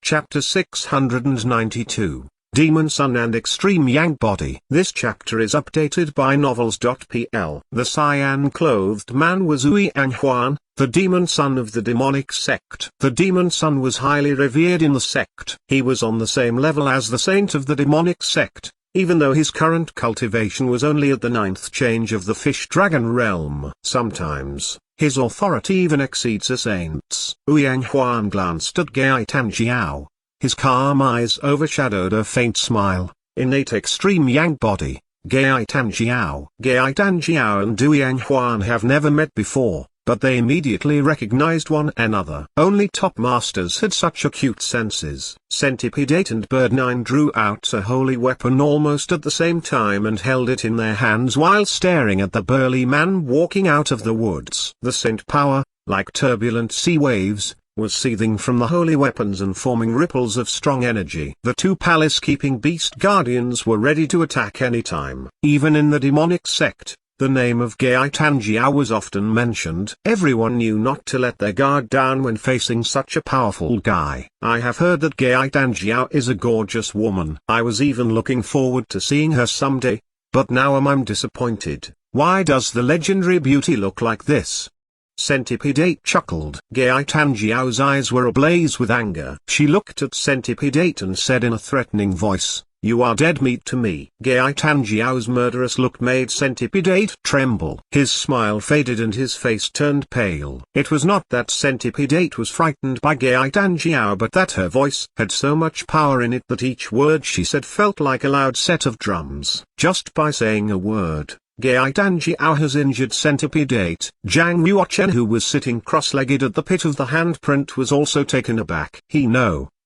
Chapter 692, Demon Son and Extreme Yang Body. This chapter is updated by Novels.pl. The cyan-clothed man was Ouyang Huan, the demon son of the demonic sect. The demon son was highly revered in the sect. He was on the same level as the saint of the demonic sect, even though his current cultivation was only at the 9th change of the fish-dragon realm. Sometimes, his authority even exceeds a saint's. Ouyang Huan glanced at Gai Tanjiao. His calm eyes overshadowed a faint smile. Innate extreme yang body, Gai Tanjiao. Gai Tanjiao and Ouyang Huan have never met before, but they immediately recognized one another. Only top masters had such acute senses. Centipede 8 and Bird 9 drew out a holy weapon almost at the same time and held it in their hands while staring at the burly man walking out of the woods. The saint power, like turbulent sea waves, was seething from the holy weapons and forming ripples of strong energy. The two palace-keeping beast guardians were ready to attack any time. Even in the demonic sect, the name of Gai Tanjiao was often mentioned. Everyone knew not to let their guard down when facing such a powerful guy. I have heard that Gai Tanjiao is a gorgeous woman. I was even looking forward to seeing her someday, but now I'm disappointed. Why does the legendary beauty look like this? Centipede 8 chuckled. Gai Tanjiao's eyes were ablaze with anger. She looked at Centipede 8 and said in a threatening voice, "You are dead meat to me." Gai Tanjiao's murderous look made Centipede 8 tremble. His smile faded and his face turned pale. It was not that Centipede 8 was frightened by Gai Tanjiao, but that her voice had so much power in it that each word she said felt like a loud set of drums. Just by saying a word, Gai Tanjiao has injured Centipede 8. Zhang Yuochen, who was sitting cross-legged at the pit of the handprint, was also taken aback.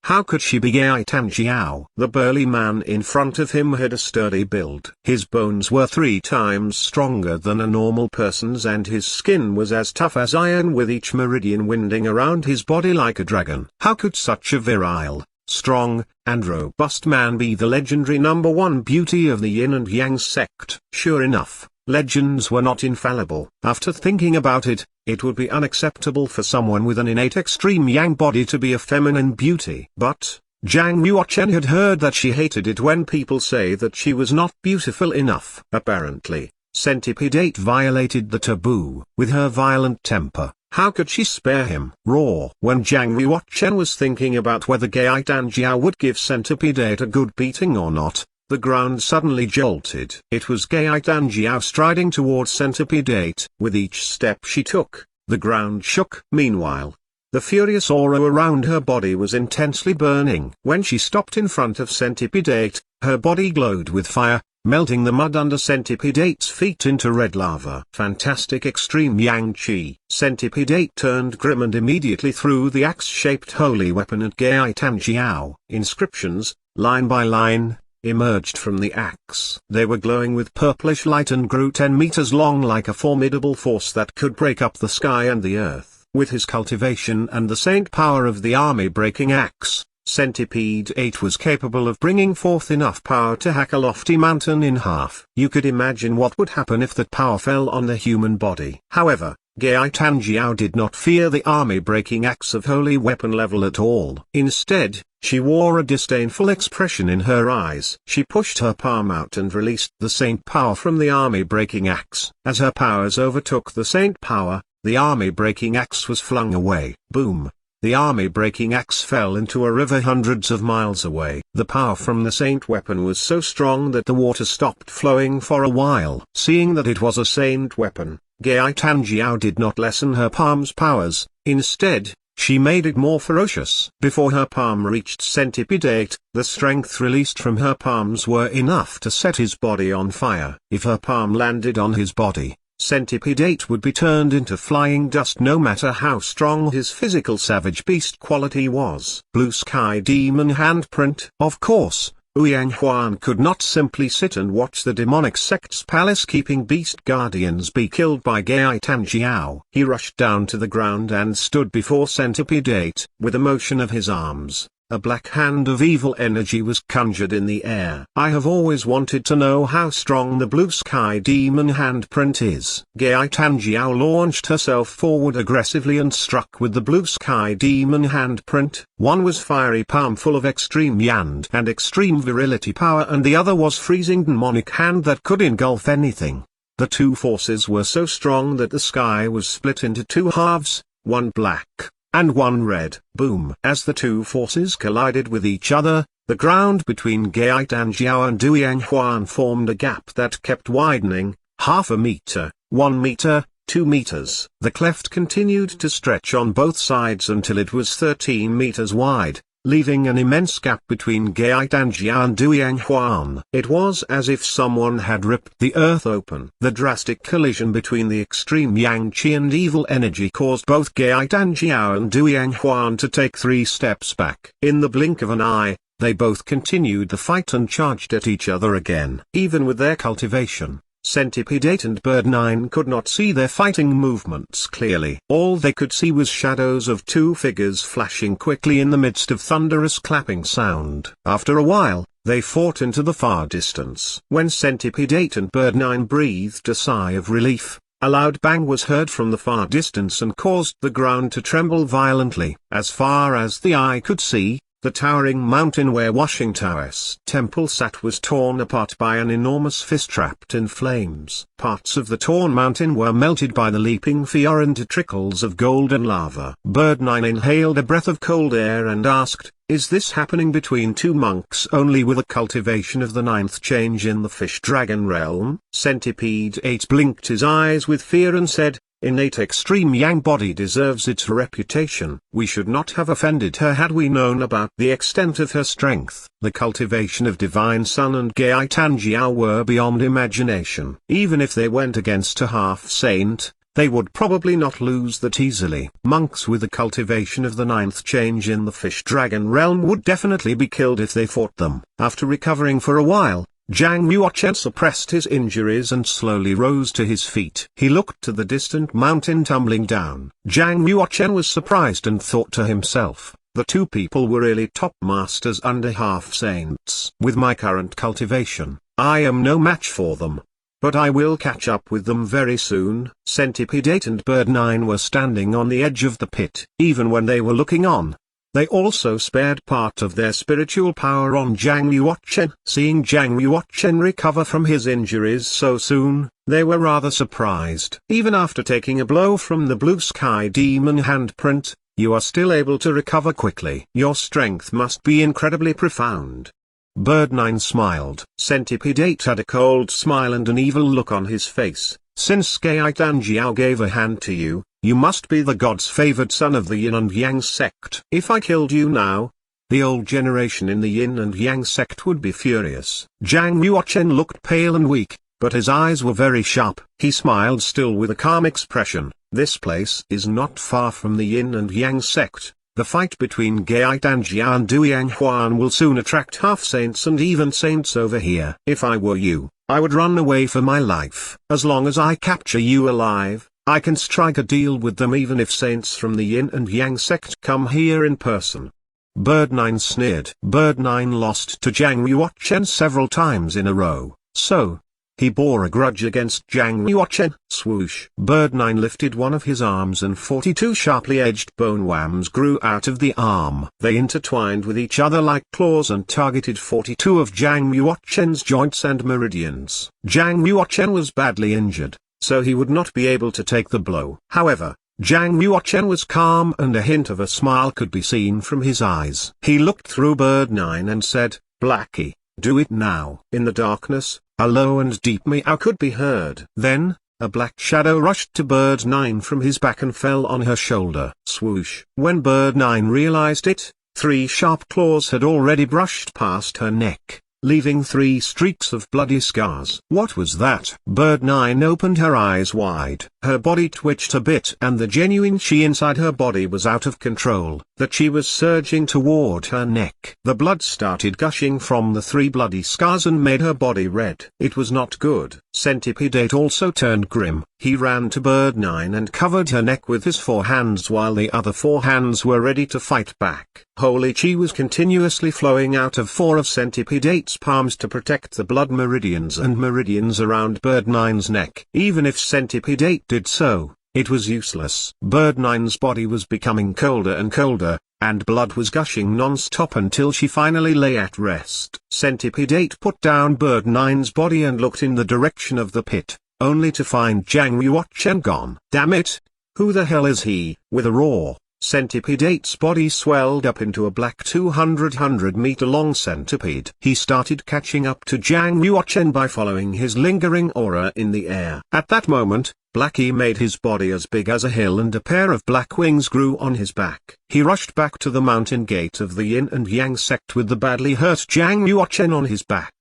How could she be Gai Tanjiao? The burly man in front of him had a sturdy build. His bones were 3 times stronger than a normal person's and his skin was as tough as iron, with each meridian winding around his body like a dragon. How could such a virile, strong, and robust man be the legendary #1 beauty of the Yin and Yang sect? Sure enough, legends were not infallible. After thinking about it, it would be unacceptable for someone with an innate extreme yang body to be a feminine beauty. But Zhang Yuochen had heard that she hated it when people say that she was not beautiful enough. Apparently, Centipede 8 violated the taboo. With her violent temper, how could she spare him? Raw. When Zhang Yuochen was thinking about whether Gai Tanjiao would give Centipede 8 a good beating or not, the ground suddenly jolted. It was Gai Tanjiao striding towards Centipede 8. With each step she took, the ground shook. Meanwhile, the furious aura around her body was intensely burning. When she stopped in front of Centipede 8, her body glowed with fire, melting the mud under Centipede 8's feet into red lava. Fantastic extreme yang chi. Centipede 8 turned grim and immediately threw the axe-shaped holy weapon at Gai Tanjiao. Inscriptions, line by line, emerged from the axe. They were glowing with purplish light and grew 10 meters long like a formidable force that could break up the sky and the earth. With his cultivation and the saint power of the army-breaking axe, Centipede 8 was capable of bringing forth enough power to hack a lofty mountain in half. You could imagine what would happen if that power fell on the human body. However, Gai Tanjiao did not fear the army-breaking axe of holy weapon level at all. Instead, she wore a disdainful expression in her eyes. She pushed her palm out and released the saint power from the army-breaking axe. As her powers overtook the saint power, the army-breaking axe was flung away. Boom! The army-breaking axe fell into a river hundreds of miles away. The power from the saint weapon was so strong that the water stopped flowing for a while. Seeing that it was a saint weapon, Gai Tanjiao did not lessen her palm's powers. Instead, she made it more ferocious. Before her palm reached Centipede 8, the strength released from her palms were enough to set his body on fire. If her palm landed on his body, Centipede 8 would be turned into flying dust no matter how strong his physical savage beast quality was. Blue Sky Demon Handprint. Of course, Ouyang Huan could not simply sit and watch the demonic sect's palace-keeping beast guardians be killed by Gai Tanjiao. He rushed down to the ground and stood before Centipede 8. With a motion of his arms, a black hand of evil energy was conjured in the air. I have always wanted to know how strong the blue sky demon handprint is. Gaitanjiao launched herself forward aggressively and struck with the blue sky demon handprint. One was fiery palm full of extreme yand and extreme virility power, and the other was freezing demonic hand that could engulf anything. The two forces were so strong that the sky was split into two halves, one black and one red. Boom! As the two forces collided with each other, the ground between Gaitanjiao and Duyanhuan formed a gap that kept widening, half a meter, 1 meter, 2 meters. The cleft continued to stretch on both sides until it was 13 meters wide, leaving an immense gap between Gaitanjiao and Duyanhuan. It was as if someone had ripped the earth open. The drastic collision between the extreme yang qi and evil energy caused both Gaitanjiao and Duyanhuan to take 3 steps back. In the blink of an eye, they both continued the fight and charged at each other again. Even with their cultivation, Centipede 8 and Bird 9 could not see their fighting movements clearly. All they could see was shadows of 2 figures flashing quickly in the midst of thunderous clapping sound. After a while, they fought into the far distance. When Centipede 8 and Bird 9 breathed a sigh of relief, a loud bang was heard from the far distance and caused the ground to tremble violently. As far as the eye could see, the towering mountain where Washing Taoist temple sat was torn apart by an enormous fist trapped in flames. Parts of the torn mountain were melted by the leaping fire into trickles of golden lava. Bird 9 inhaled a breath of cold air and asked, "Is this happening between 2 monks only with a cultivation of the 9th change in the fish dragon realm?" Centipede 8 blinked his eyes with fear and said, "Innate extreme yang body deserves its reputation. We should not have offended her had we known about the extent of her strength." The cultivation of Divine Sun and Gaitanjiao were beyond imagination. Even if they went against a half-saint, they would probably not lose that easily. Monks with the cultivation of the 9th change in the fish dragon realm would definitely be killed if they fought them. After recovering for a while, Zhang Yuochen suppressed his injuries and slowly rose to his feet. He looked to the distant mountain tumbling down. Zhang Yuochen was surprised and thought to himself, the 2 people were really top masters under half-saints. With my current cultivation, I am no match for them. But I will catch up with them very soon. Centipede 8 and Bird 9 were standing on the edge of the pit. Even when they were looking on, they also spared part of their spiritual power on Zhang Yuochen. Seeing Zhang Yuochen recover from his injuries so soon, they were rather surprised. Even after taking a blow from the blue sky demon handprint, you are still able to recover quickly. Your strength must be incredibly profound. Bird 9 smiled. Centipede 8 had a cold smile and an evil look on his face. Since Gaitanjiao gave a hand to you, you must be the god's favored son of the Yin and Yang sect. If I killed you now, the old generation in the Yin and Yang sect would be furious. Zhang Yuochen looked pale and weak, but his eyes were very sharp. He smiled still with a calm expression. This place is not far from the Yin and Yang sect. The fight between Gaitanjiao and Duyanhuan will soon attract half-saints and even saints over here. If I were you, I would run away for my life. As long as I capture you alive, I can strike a deal with them even if saints from the Yin and Yang sect come here in person. Bird 9 sneered. Bird 9 lost to Zhang Yuochen several times in a row, so he bore a grudge against Zhang Yuochen. Swoosh! Bird 9 lifted one of his arms and 42 sharply edged bone whams grew out of the arm. They intertwined with each other like claws and targeted 42 of Zhang Yuochen's joints and meridians. Zhang Yuochen was badly injured, so he would not be able to take the blow. However, Zhang Yuochen was calm and a hint of a smile could be seen from his eyes. He looked through Bird 9 and said, "Blackie, do it now." In the darkness, a low and deep meow could be heard. Then, a black shadow rushed to Bird 9 from his back and fell on her shoulder. Swoosh! When Bird 9 realized it, 3 sharp claws had already brushed past her neck, leaving 3 streaks of bloody scars. What was that? Bird 9 opened her eyes wide. Her body twitched a bit and the genuine chi inside her body was out of control. that she was surging toward her neck. The blood started gushing from the 3 bloody scars and made her body red. It was not good. Centipede 8 also turned grim. He ran to Bird 9 and covered her neck with his 4 hands while the other 4 hands were ready to fight back. Holy chi was continuously flowing out of 4 of Centipede 8's palms to protect the blood meridians and meridians around Bird 9's neck. Even if Centipede 8 did so, it was useless. Bird 9's body was becoming colder and colder, and blood was gushing non-stop until she finally lay at rest. Centipede 8 put down Bird 9's body and looked in the direction of the pit, only to find Jiang Yuochen gone. Damn it! Who the hell is he? With a roar, Centipede 8's body swelled up into a black 200-meter long centipede. He started catching up to Jiang Yuochen by following his lingering aura in the air. At that moment, Blackie made his body as big as a hill and a pair of black wings grew on his back. He rushed back to the mountain gate of the Yin and Yang sect with the badly hurt Jiang Yuochen on his back.